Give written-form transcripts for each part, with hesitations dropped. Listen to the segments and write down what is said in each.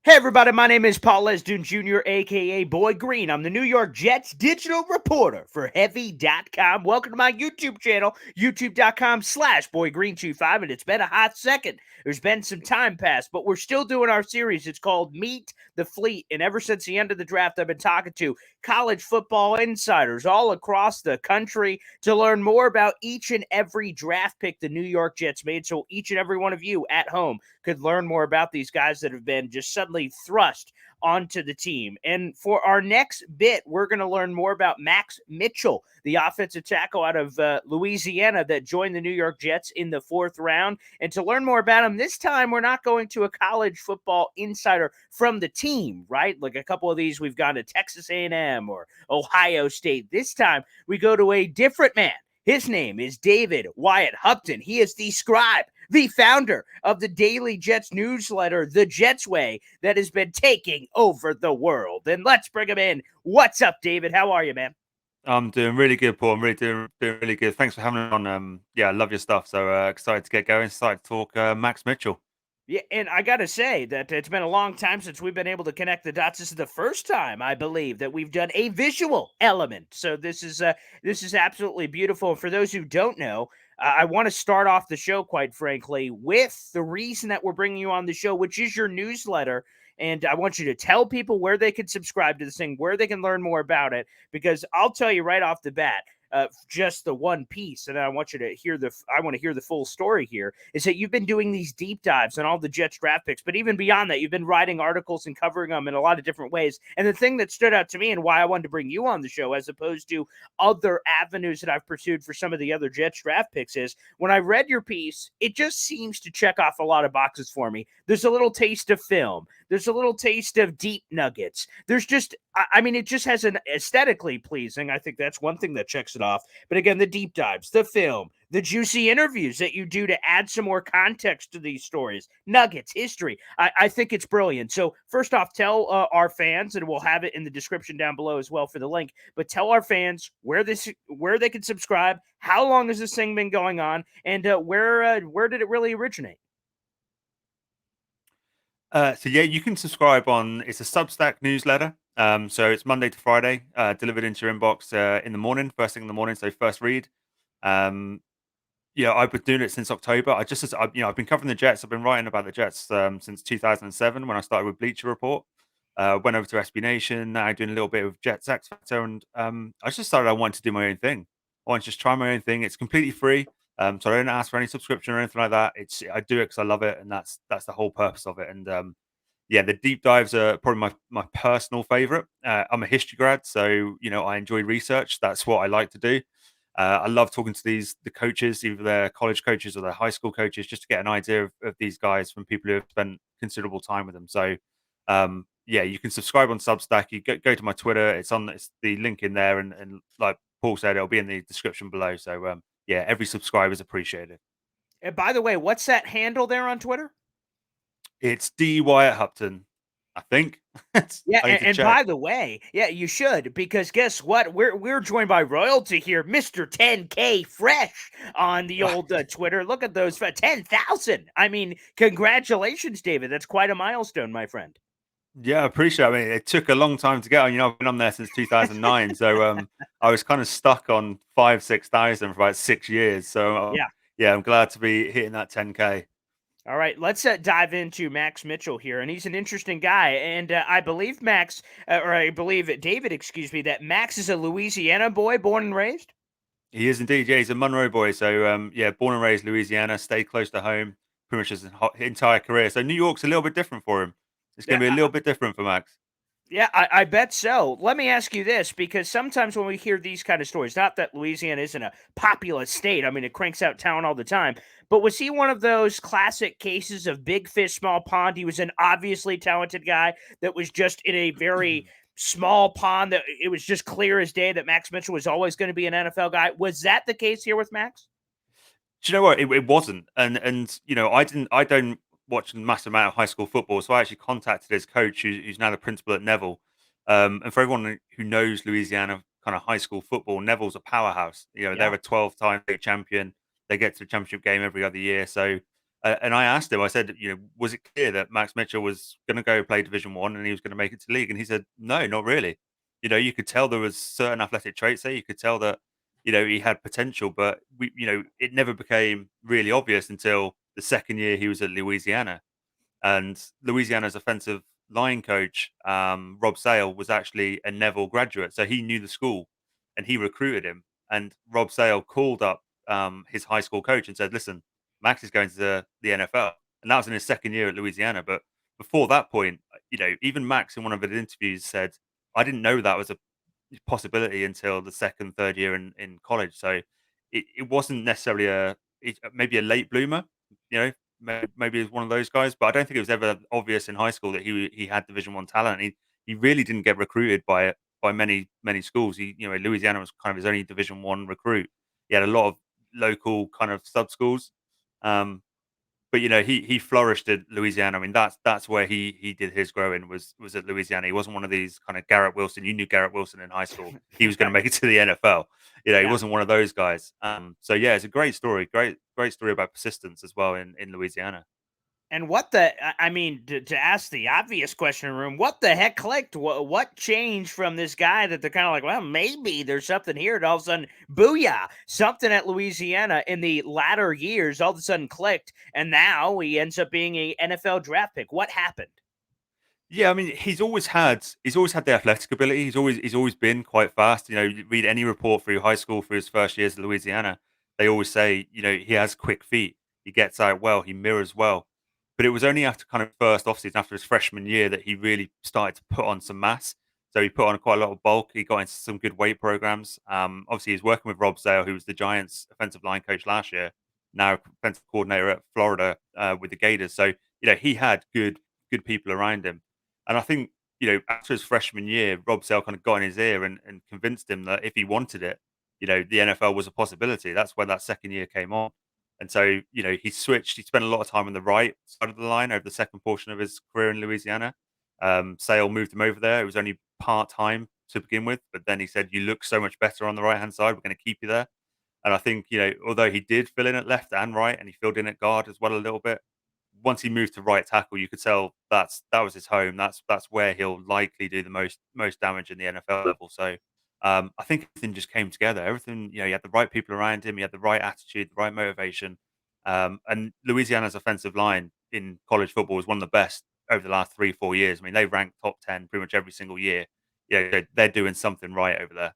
Hey everybody, my name is Paul Lesdun Jr., aka Boy Green. I'm the New York Jets digital reporter for Heavy.com. Welcome to my YouTube channel, youtube.com/BoyGreen25, and it's been a hot second. There's been some time passed, but we're still doing our series. It's called Meet the Fleet, and ever since the end of the draft, I've been talking to college football insiders all across the country to learn more about each and every draft pick the New York Jets made, so each and every one of you at home could learn more about these guys that have been just suddenly thrust onto the team. And for our next bit, we're going to learn more about Max Mitchell, the offensive tackle out of Louisiana that joined the New York Jets in the fourth round. And to learn more about him, this time we're not going to a college football insider from the team, right? Like a couple of these, we've gone to Texas A&M or Ohio State. This time we go to a different man. His name is David Wyatt-Hupton. He is the Scribe, the founder of the daily Jets newsletter, The Jets Way, that has been taking over the world. And let's bring him in. What's up, David? How are you, man? I'm doing really good, Paul. I'm really doing really good. Thanks for having me on. Yeah, I love your stuff. So excited to get going. Excited to talk Max Mitchell. Yeah, and I got to say that it's been a long time since we've been able to connect the dots. This is the first time, I believe, that we've done a visual element. So this is absolutely beautiful. And for those who don't know, I want to start off the show, quite frankly, with the reason that we're bringing you on the show, which is your newsletter. And I want you to tell people where they can subscribe to this thing, where they can learn more about it, because I'll tell you right off the bat, just the one piece, and I want you to hear I want to hear the full story here, is that you've been doing these deep dives on all the Jets draft picks, but even beyond that, you've been writing articles and covering them in a lot of different ways. And the thing that stood out to me and why I wanted to bring you on the show, as opposed to other avenues that I've pursued for some of the other Jets draft picks, is when I read your piece, it just seems to check off a lot of boxes for me. There's a little taste of film. There's a little taste of deep nuggets. There's just, I mean, it just has an aesthetically pleasing. I think that's one thing that checks it off. But again, the deep dives, the film, the juicy interviews that you do to add some more context to these stories, nuggets, history. I think it's brilliant. So first off, tell our fans, and we'll have it in the description down below as well for the link. But tell our fans where they can subscribe. How long has this thing been going on, and where did it really originate? So yeah, you can subscribe on. It's a Substack newsletter. So it's Monday to Friday, delivered into your inbox in the morning, first thing in the morning. So first read. Um, yeah, I've been doing it since October. I've been covering the Jets. I've been writing about the Jets since 2007 when I started with Bleacher Report. Went over to SB Nation. Now doing a little bit of Jets X Factor, and I just decided I wanted to do my own thing. I want to just try my own thing. It's completely free, so I don't ask for any subscription or anything like that. I do it because I love it, and that's the whole purpose of it. And yeah, the deep dives are probably my personal favorite. I'm a history grad, so I enjoy research. That's what I like to do. I love talking to the coaches, either their college coaches or their high school coaches, just to get an idea of these guys from people who have spent considerable time with them. So, yeah, you can subscribe on Substack. You go to my Twitter. It's the link in there, and like Paul said, it'll be in the description below. So, yeah, every subscriber is appreciated. And by the way, what's that handle there on Twitter? It's D Wyatt-Hupton, I think. Yeah, I need to and check. by the way, yeah, you should, because guess what? We're joined by royalty here, Mister 10K Fresh on the old Twitter. Look at those 10,000. I mean, congratulations, David. That's quite a milestone, my friend. Yeah, I appreciate it. I mean, it took a long time to get on. I've been on there since 2009. So I was kind of stuck on 6,000 for about 6 years. So Yeah. yeah, I'm glad to be hitting that 10K. All right, let's dive into Max Mitchell here, and he's an interesting guy. And I believe or I believe David, excuse me, that Max is a Louisiana boy, born and raised. He is indeed. Yeah, he's a Monroe boy. So yeah, born and raised Louisiana, stayed close to home pretty much his entire career. So New York's a little bit different for him. It's going Yeah, to be a little bit different for Max. Yeah, I bet so. Let me ask you this, because sometimes when we hear these kind of stories, not that Louisiana isn't a populous state, I mean, it cranks out talent all the time, but was he one of those classic cases of big fish, small pond? He was an obviously talented guy that was just in a very small pond that it was just clear as day that Max Mitchell was always going to be an NFL guy. Was that the case here with Max? Do you know what? It wasn't, and I don't watch a massive amount of high school football, so I actually contacted his coach, who's now the principal at Neville. And for everyone who knows Louisiana kind of high school football, Neville's a powerhouse. Yeah. They're a 12-time state champion. They get to the championship game every other year. So And I asked him, I said, was it clear that Max Mitchell was going to go play Division One and he was going to make it to league? And he said, no, not really. You could tell there was certain athletic traits there. You could tell that, he had potential, but it never became really obvious until the second year he was at Louisiana. And Louisiana's offensive line coach, Rob Sale, was actually a Neville graduate, so he knew the school and he recruited him. And Rob Sale called up his high school coach and said, "Listen, Max is going to the NFL," and that was in his second year at Louisiana. But before that point, even Max in one of his interviews said, "I didn't know that was a possibility until the second, third year in college." So it wasn't necessarily maybe a late bloomer, you know, maybe he's one of those guys, but I don't think it was ever obvious in high school that he had Division One talent. He really didn't get recruited by many schools. Louisiana was kind of his only Division One recruit. He had a lot of local kind of sub schools, but he flourished at Louisiana. I mean, that's where he did his growing was at Louisiana. He wasn't one of these kind of Garrett Wilson. You knew Garrett Wilson in high school. He was going to make it to the NFL. He Yeah. wasn't one of those guys. So yeah, it's a great story. Great story about persistence as well in Louisiana. And I mean, to ask the obvious question, room, what the heck clicked? What changed from this guy that they're kind of like, well, maybe there's something here, and all of a sudden, booyah, something at Louisiana in the latter years all of a sudden clicked, and now he ends up being a NFL draft pick. What happened? Yeah, I mean, he's always had the athletic ability. He's always been quite fast. You read any report through high school for his first years at Louisiana, they always say, he has quick feet. He gets out well. He mirrors well. But it was only after kind of first offseason, after his freshman year, that he really started to put on some mass. So he put on quite a lot of bulk. He got into some good weight programs. Obviously, he's working with Rob Zale, who was the Giants' offensive line coach last year, now offensive coordinator at Florida with the Gators. So he had good people around him. And I think, after his freshman year, Rob Sale kind of got in his ear and convinced him that if he wanted it, the NFL was a possibility. That's when that second year came on. And so, he switched. He spent a lot of time on the right side of the line over the second portion of his career in Louisiana. Sale moved him over there. It was only part time to begin with, but then he said, "You look so much better on the right hand side. We're going to keep you there." And I think, although he did fill in at left and right, and he filled in at guard as well a little bit, once he moved to right tackle, you could tell that was his home. That's where he'll likely do the most damage in the NFL level. So I think everything just came together. Everything, he had the right people around him. He had the right attitude, the right motivation. And Louisiana's offensive line in college football was one of the best over the last 3-4 years. I mean, they ranked top 10 pretty much every single year. Yeah, they're doing something right over there.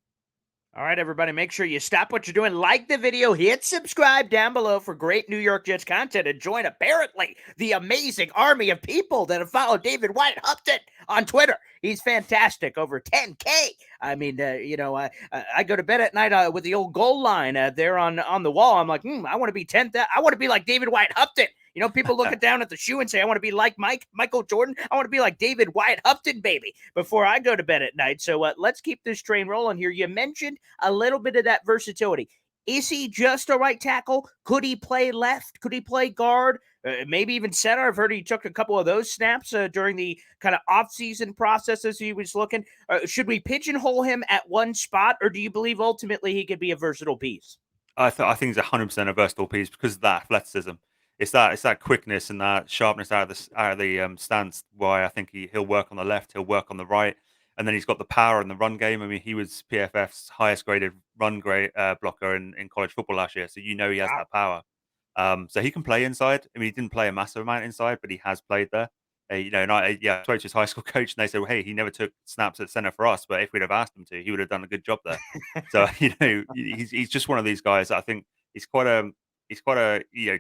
All right, everybody, make sure you stop what you're doing, like the video, hit subscribe down below for great New York Jets content, and join apparently the amazing army of people that have followed David Wyatt-Hupton on Twitter. He's fantastic, over 10K. I mean, I go to bed at night with the old goal line there on the wall. I'm like, I want to be 10th. I want to be like David Wyatt-Hupton. People looking down at the shoe and say, I want to be like Michael Jordan. I want to be like David Wyatt-Hupton, baby, before I go to bed at night. So let's keep this train rolling here. You mentioned a little bit of that versatility. Is he just a right tackle? Could he play left? Could he play guard? Maybe even center. I've heard he took a couple of those snaps during the kind of off-season processes he was looking. Should we pigeonhole him at one spot, or do you believe ultimately he could be a versatile piece? I think he's 100% a versatile piece because of that athleticism. It's that quickness and that sharpness out of the stance. Why I think he'll work on the left, he'll work on the right, and then he's got the power in the run game. I mean, he was PFF's highest graded run grade blocker in college football last year, so he has Wow. that power. So he can play inside. I mean, he didn't play a massive amount inside, but he has played there. And I spoke to his high school coach, and they said, well, "Hey, he never took snaps at center for us, but if we'd have asked him to, he would have done a good job there." So he's just one of these guys that I think he's quite a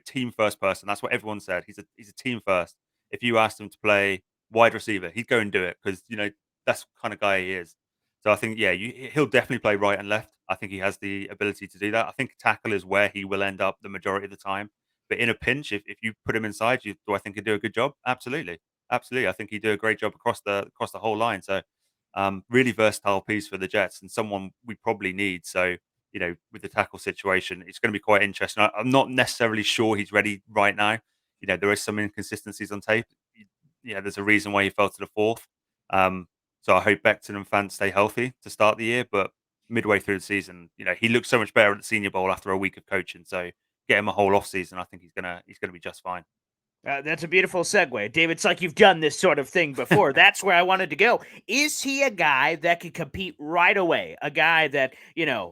team first person. That's what everyone said. He's a team first. If you asked him to play wide receiver, he'd go and do it because that's the kind of guy he is. So I think he'll definitely play right and left. I think he has the ability to do that. I think tackle is where he will end up the majority of the time. But in a pinch, if you put him inside, do I think he'd do a good job? Absolutely, absolutely. I think he'd do a great job across the whole line. So really versatile piece for the Jets and someone we probably need. So with the tackle situation, it's going to be quite interesting. I'm not necessarily sure he's ready right now. There is some inconsistencies on tape. There's a reason why he fell to the fourth. Um, so I hope Becton and Fant stay healthy to start the year. But midway through the season, he looks so much better at the Senior Bowl after a week of coaching. So get him a whole off season. I think he's gonna be just fine. That's a beautiful segue, Dave. It's like you've done this sort of thing before. That's where I wanted to go. Is he a guy that can compete right away? A guy that,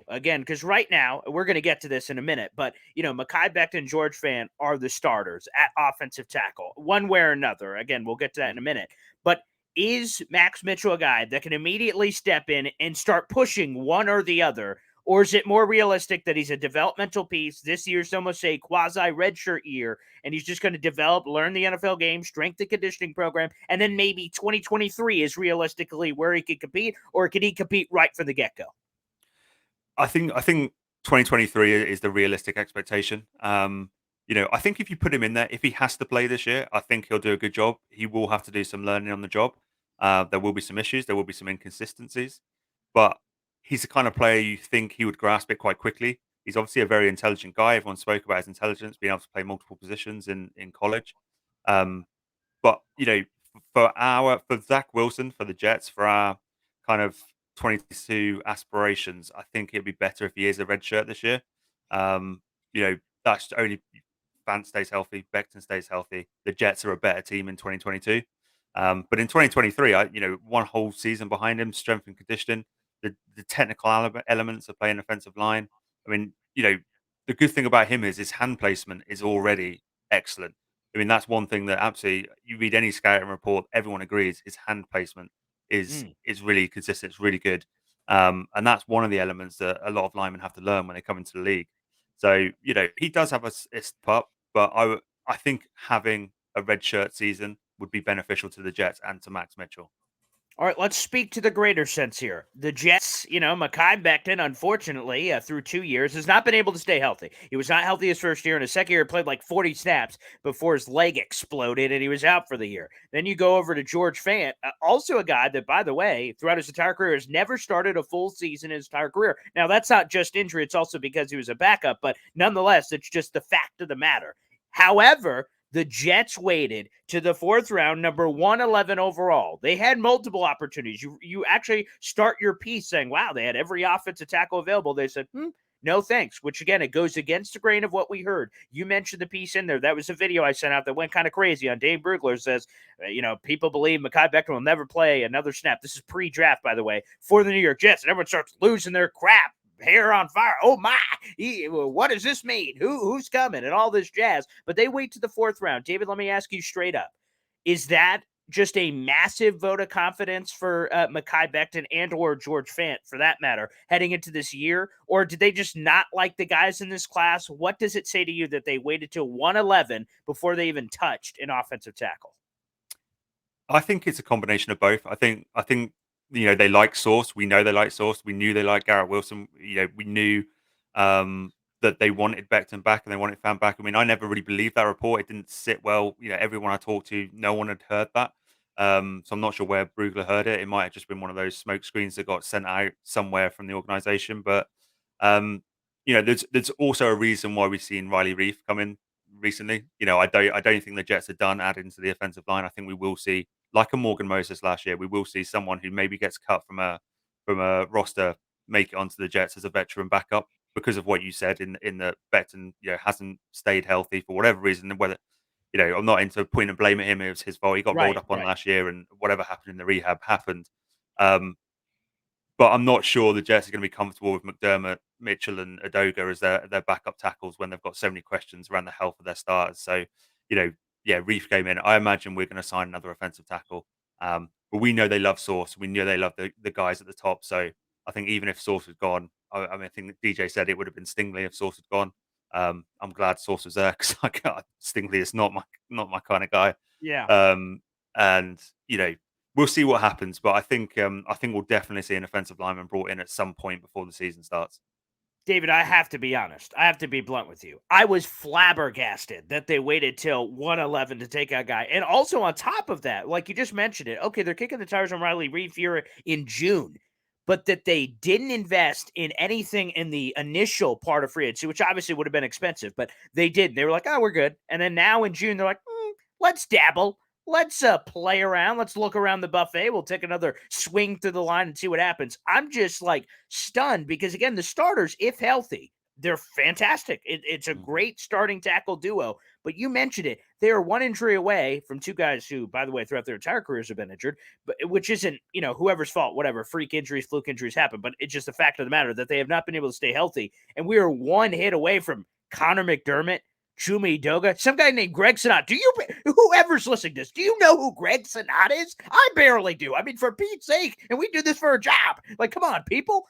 again, because right now, we're going to get to this in a minute, but, Mekhi Becton and George Fant are the starters at offensive tackle, one way or another. Again, we'll get to that in a minute. But is Max Mitchell a guy that can immediately step in and start pushing one or the other? Or is it more realistic that he's a developmental piece? This year's almost a quasi redshirt year, and he's just going to develop, learn the NFL game, strength and conditioning program, and then maybe 2023 is realistically where he could compete, or can he compete right from the get-go? I think 2023 is the realistic expectation. I think if you put him in there, if he has to play this year, I think he'll do a good job. He will have to do some learning on the job. There will be some issues, there will be some inconsistencies, but he's the kind of player you think he would grasp it quite quickly. He's obviously a very intelligent guy. Everyone spoke about his intelligence, being able to play multiple positions in college. Um, but for Zach Wilson, for the Jets, for our kind of 22 aspirations, I think it'd be better if he is a red shirt this year. Um, that's only Fant stays healthy, Becton stays healthy. The Jets are a better team in 2022. But in 2023, one whole season behind him, strength and conditioning, the technical elements of playing offensive line. I mean, the good thing about him is his hand placement is already excellent. I mean, that's one thing that absolutely you read any scouting report, everyone agrees his hand placement is Mm. is really consistent, it's really good. And that's one of the elements that a lot of linemen have to learn when they come into the league. So, he does have a step up, but I think having a red shirt season would be beneficial to the Jets and to Max Mitchell. All right, let's speak to the greater sense here. The Jets, Mekhi Becton, unfortunately, through 2 years, has not been able to stay healthy. He was not healthy his first year. In his second year, played like 40 snaps before his leg exploded and he was out for the year. Then you go over to George Fant, also a guy that, by the way, throughout his entire career has never started a full season in his entire career. Now, that's not just injury, it's also because he was a backup, but nonetheless, it's just the fact of the matter. However, the Jets waited to the fourth round, number 111 overall. They had multiple opportunities. You actually start your piece saying, wow, they had every offensive tackle available. They said, no thanks, which again, it goes against the grain of what we heard. You mentioned the piece in there. That was a video I sent out that went kind of crazy on Dave Brugler says, people believe Mekhi Becton will never play another snap. This is pre-draft, by the way, for the New York Jets. And everyone starts losing their crap, hair on fire. Oh my! What does this mean? Who's coming? And all this jazz. But they wait to the fourth round. David, let me ask you straight up: is that just a massive vote of confidence for Mekhi Becton and or George Fant, for that matter, heading into this year? Or did they just not like the guys in this class? What does it say to you that they waited till 111 before they even touched an offensive tackle? I think it's a combination of both. I think they like Sauce. We know they like Sauce. We knew they liked Garrett Wilson. We knew that they wanted Becton back and they wanted Fan back. I mean, I never really believed that report. It didn't sit well. Everyone I talked to, no one had heard that. So I'm not sure where Brugler heard it. It might have just been one of those smoke screens that got sent out somewhere from the organization. But there's also a reason why we've seen Riley Reef come in recently. I don't think the Jets are done adding to the offensive line. I think we will see, like a Morgan Moses last year, we will see someone who maybe gets cut from a roster make it onto the Jets as a veteran backup because of what you said in the Becton hasn't stayed healthy for whatever reason. Whether I'm not into point and blame at him. It was his fault. He got rolled Right, up on right. last year, and whatever happened in the rehab happened. Um, but I'm not sure the Jets are going to be comfortable with McDermott, Mitchell, and Adoga as their backup tackles when they've got so many questions around the health of their starters. So, Reef came in. I imagine we're going to sign another offensive tackle. But we know they love Sauce. We know they love the guys at the top. So I think even if Sauce was gone, I mean, I think DJ said it would have been Stingley if Sauce had gone. I'm glad Sauce was there because Stingley is not my kind of guy. Yeah. And we'll see what happens, but I think we'll definitely see an offensive lineman brought in at some point before the season starts. David, I have to be honest. I have to be blunt with you. I was flabbergasted that they waited till 111 to take a guy. And also on top of that, like you just mentioned it, okay, they're kicking the tires on Riley Reef here in June, but that they didn't invest in anything in the initial part of free agency, which obviously would have been expensive, but they did. They were like, oh, we're good. And then now in June, they're like, let's dabble. Let's play around. Let's look around the buffet. We'll take another swing through the line and see what happens. I'm just like stunned because, again, the starters, if healthy, they're fantastic. It's a Mhm. great starting tackle duo. But you mentioned it. They are one injury away from two guys who, by the way, throughout their entire careers have been injured, but which isn't, whoever's fault, whatever. Freak injuries, fluke injuries happen. But it's just the fact of the matter that they have not been able to stay healthy. And we are one hit away from Connor McDermott, Chumi Doga, some guy named Greg Sonat. Whoever's listening to this, do you know who Greg Sonat is? I barely do. I mean, for Pete's sake, and we do this for a job. Like, come on, people.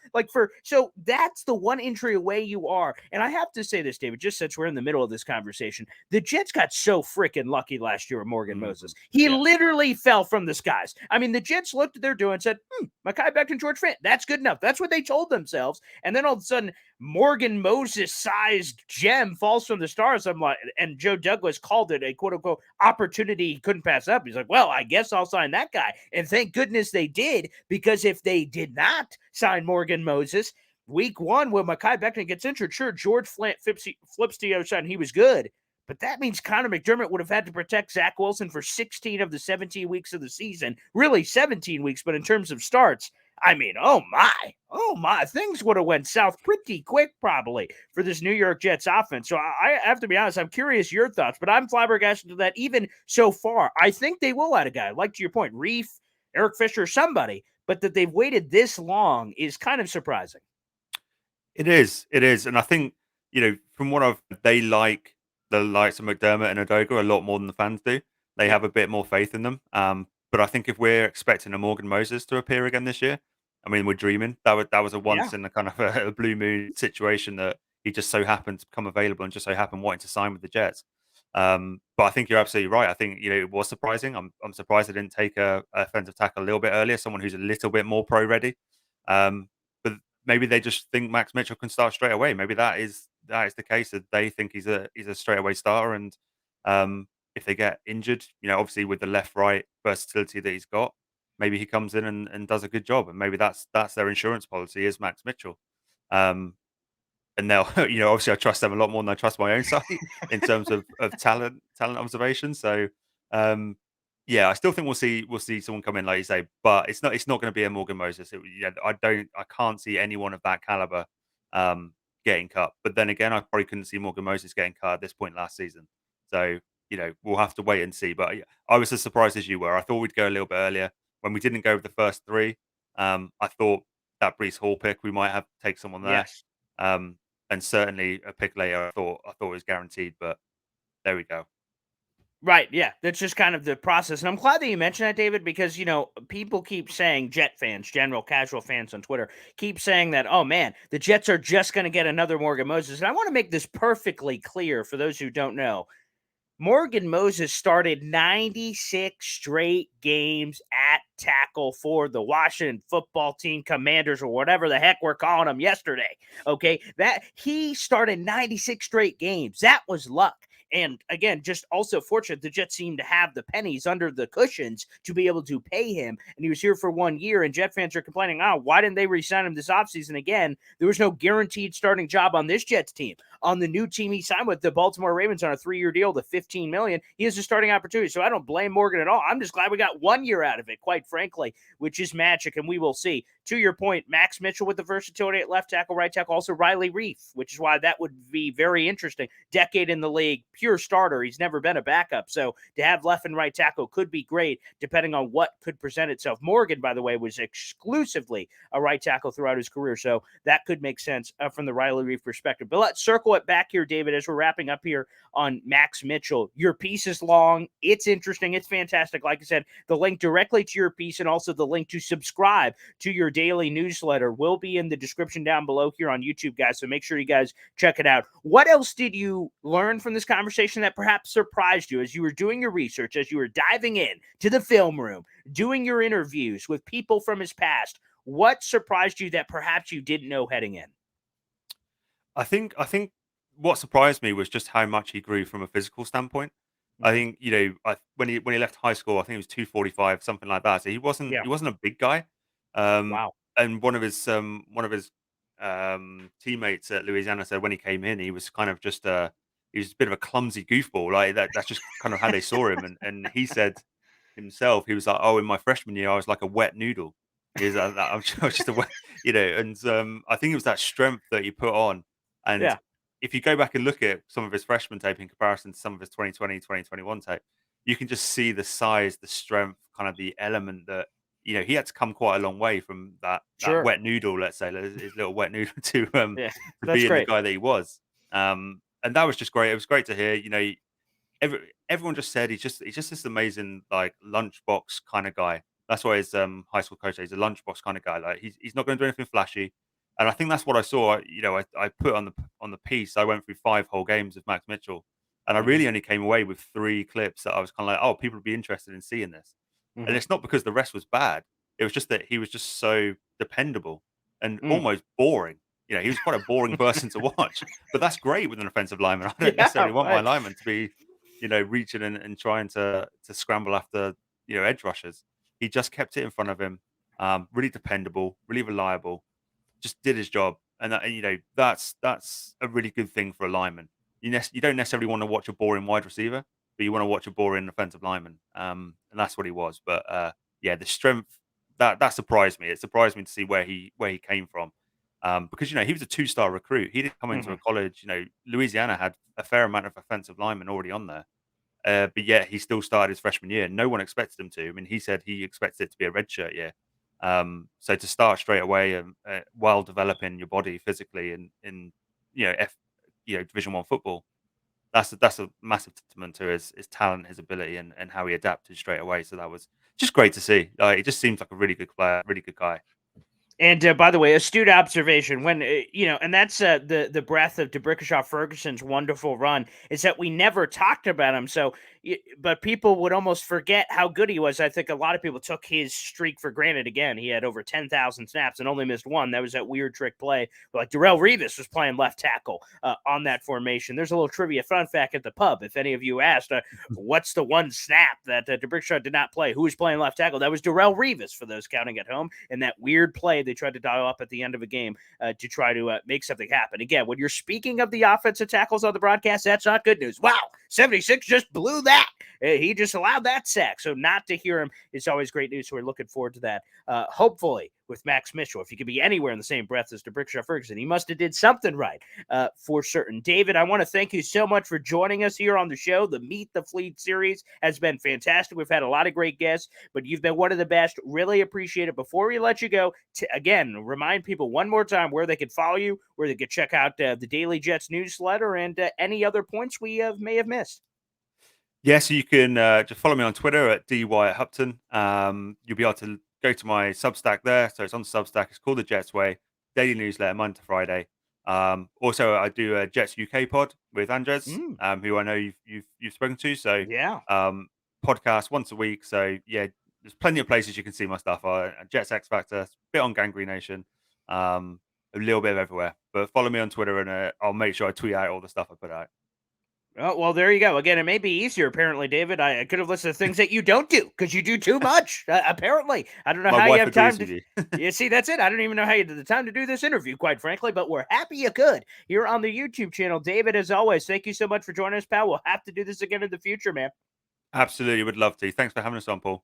So that's the one injury away you are. And I have to say this, David, just since we're in the middle of this conversation, the Jets got so freaking lucky last year with Morgan Moses. Mhm. He Yeah. literally fell from the skies. I mean, the Jets looked at their doing and said, Mekhi Becton, George Fant, that's good enough. That's what they told themselves. And then all of a sudden, Morgan Moses sized gem falls from the stars. I'm like, and Joe Douglas called it a quote unquote opportunity he couldn't pass up. He's like, well, I guess I'll sign that guy. And thank goodness they did, because if they did not sign Morgan Moses, week one, when Mekhi Becton gets injured, sure, George flips to the other side and he was good. But that means Connor McDermott would have had to protect Zach Wilson for 16 of the 17 weeks of the season. Really 17 weeks, but in terms of starts, I mean, oh my, things would have went south pretty quick probably for this New York Jets offense. So I have to be honest, I'm curious your thoughts, but I'm flabbergasted that even so far, I think they will add a guy, like to your point, Reef, Eric Fisher, somebody, but that they've waited this long is kind of surprising. It is, and I think from what I've they like the likes of McDermott and Adoga a lot more than the fans do. They Yeah. have a bit more faith in them. But I think if we're expecting a Morgan Moses to appear again this year, I mean, we're dreaming. That was a Yeah. once in a kind of a blue moon situation that he just so happened to become available and just so happened wanting to sign with the Jets. But I think you're absolutely right. I think it was surprising. I'm surprised they didn't take a offensive tackle a little bit earlier, someone who's a little bit more pro ready. But maybe they just think Max Mitchell can start straight away. Maybe that is the case, that they think he's a straight away starter. And if they get injured, obviously with the left right versatility that he's got, maybe he comes in and does a good job. And maybe that's their insurance policy is Max Mitchell. Um, and they'll obviously I trust them a lot more than I trust my own site in terms of talent observation. So um, yeah, I still think we'll see someone come in, like you say, but it's not going to be a Morgan Moses. I can't see anyone of that caliber um, getting cut. But then again, I probably couldn't see Morgan Moses getting cut at this point last season. So we'll have to wait and see. But yeah, I was as surprised as you were. I thought we'd go a little bit earlier when we didn't go with the first three. I thought that Brees Hall pick we might have to take someone there. Yes. Um, and certainly a pick later, I thought was guaranteed, but there we go. Right. Yeah. That's just kind of the process. And I'm glad that you mentioned that, David, because, people keep saying, Jet fans, general casual fans on Twitter, keep saying that, oh, man, the Jets are just going to get another Morgan Moses. And I want to make this perfectly clear for those who don't know. Morgan Moses started 96 straight games at tackle for the Washington football team, Commanders, or whatever the heck we're calling them yesterday. Okay. That he started 96 straight games. That was luck. And again, just also fortunate the Jets seemed to have the pennies under the cushions to be able to pay him. And he was here for 1 year, and Jet fans are complaining, why didn't they re-sign him this offseason? Again, there was no guaranteed starting job on this Jets team. On the new team he signed with, the Baltimore Ravens, on a 3-year deal, the $15 million, he has a starting opportunity. So I don't blame Morgan at all. I'm just glad we got 1 year out of it, quite frankly, which is magic, and we will see. To your point, Max Mitchell with the versatility at left tackle, right tackle, also Riley Reef, which is why that would be very interesting. Decade in the league, pure starter. He's never been a backup. So to have left and right tackle could be great, depending on what could present itself. Morgan, by the way, was exclusively a right tackle throughout his career. So that could make sense from the Riley Reef perspective. But let's circle it back here, David, as we're wrapping up here on Max Mitchell. Your piece is long. It's interesting. It's fantastic. Like I said, the link directly to your piece and also the link to subscribe to your daily newsletter will be in the description down below here on YouTube, guys. So make sure you guys check it out. What else did you learn from this conversation that perhaps surprised you as you were doing your research, as you were diving in to the film room, doing your interviews with people from his past? What surprised you that perhaps you didn't know heading in? I think what surprised me was just how much he grew from a physical standpoint. I Mm-hmm. think when he left high school, I think he was 245, something like that. So he wasn't Yeah. he wasn't a big guy. Um, Wow. and one of his teammates at Louisiana said when he came in, he was kind of just he was a bit of a clumsy goofball. Like that's just kind of how they saw him. And he said himself, he was like, "Oh, in my freshman year, I was like a wet noodle." He's like, I was just a wet, and I think it was that strength that he put on, and Yeah. if you go back and look at some of his freshman tape in comparison to some of his 2020, 2021 tape, you can just see the size, the strength, kind of the element that he had to come quite a long way from that Sure. wet noodle, let's say, his little wet noodle Yeah, to that's being the great. guy that he was. And that was just great. It was great to hear. Everyone just said he's just this amazing like lunchbox kind of guy. That's why his high school coach said he's a lunchbox kind of guy. Like he's not going to do anything flashy, and I think that's what I saw. I put on the piece. I went through 5 whole games of Max Mitchell, and I Hmm. really only came away with 3 clips that I was kind of like, oh, people would be interested in seeing this. And Hmm. it's not because the rest was bad. It was just that he was just so dependable and Mm. almost boring. He was quite a boring person to watch, but that's great with an offensive lineman. I don't necessarily Yeah. want my lineman to be reaching and trying to scramble after, edge rushers. He just kept it in front of him. Really dependable, really reliable, just did his job. And that's a really good thing for a lineman. You don't necessarily want to watch a boring wide receiver, but you want to watch a boring offensive lineman. And that's what he was. But yeah, the strength that surprised me. It surprised me to see where he came from. Because he was a 2-star recruit. He didn't come into a Hmm. college. Louisiana had a fair amount of offensive linemen already on there. But yet he still started his freshman year. No one expected him to. I mean, he said he expected it to be a redshirt year. So to start straight away while developing your body physically in Division One football, that's a massive testament to his talent, his ability, and how he adapted straight away. So that was just great to see. He just seems like a really good player, really good guy. And by the way, astute observation. When and that's the breadth of DeBrickashaw Ferguson's wonderful run is that we never talked about him. So, but people would almost forget how good he was. I think a lot of people took his streak for granted. Again, he had over 10,000 snaps and only missed one. That was that weird trick play. Like Darrelle Revis was playing left tackle on that formation. There's a little trivia fun fact at the pub. If any of you asked, what's the one snap that DeBrickashaw did not play? Who was playing left tackle? That was Darrelle Revis for those counting at home. And that weird play they tried to dial up at the end of a game to try to make something happen. Again, when you're speaking of the offensive tackles on the broadcast, that's not good news. Wow, 76 just blew that. He just allowed that sack. So not to hear him is always great news. So we're looking forward to that. Hopefully with Max Mitchell, if he could be anywhere in the same breath as DeBrickashaw Ferguson, he must have did something right for certain. David, I want to thank you so much for joining us here on the show. The Meet the Fleet series has been fantastic. We've had a lot of great guests, but you've been one of the best. Really appreciate it. Before we let you go, again, remind people one more time where they could follow you, where they could check out the Daily Jets newsletter, and any other points we may have missed. Yeah, so you can just follow me on Twitter at Wyatt-Hupton. You'll be able to go to my Substack there. So it's on Substack. It's called the Jets Way, daily newsletter, Monday to Friday. Also, I do a Jets UK pod with Andres, Mm, who I know you've spoken to. So yeah. podcast once a week. So yeah, there's plenty of places you can see my stuff. Jets X Factor, a bit on Gangrene Nation, a little bit of everywhere. But follow me on Twitter, and I'll make sure I tweet out all the stuff I put out. Oh, well, there you go. Again, it may be easier, apparently, David. I could have listed things that you don't do because you do too much, apparently. I don't know My how you wife have time agrees to. with you. You see, that's it. I don't even know how you did the time to do this interview, quite frankly, but we're happy you could here on the YouTube channel. David, as always, thank you so much for joining us, pal. We'll have to do this again in the future, man. Absolutely, would love to. Thanks for having us on, Paul.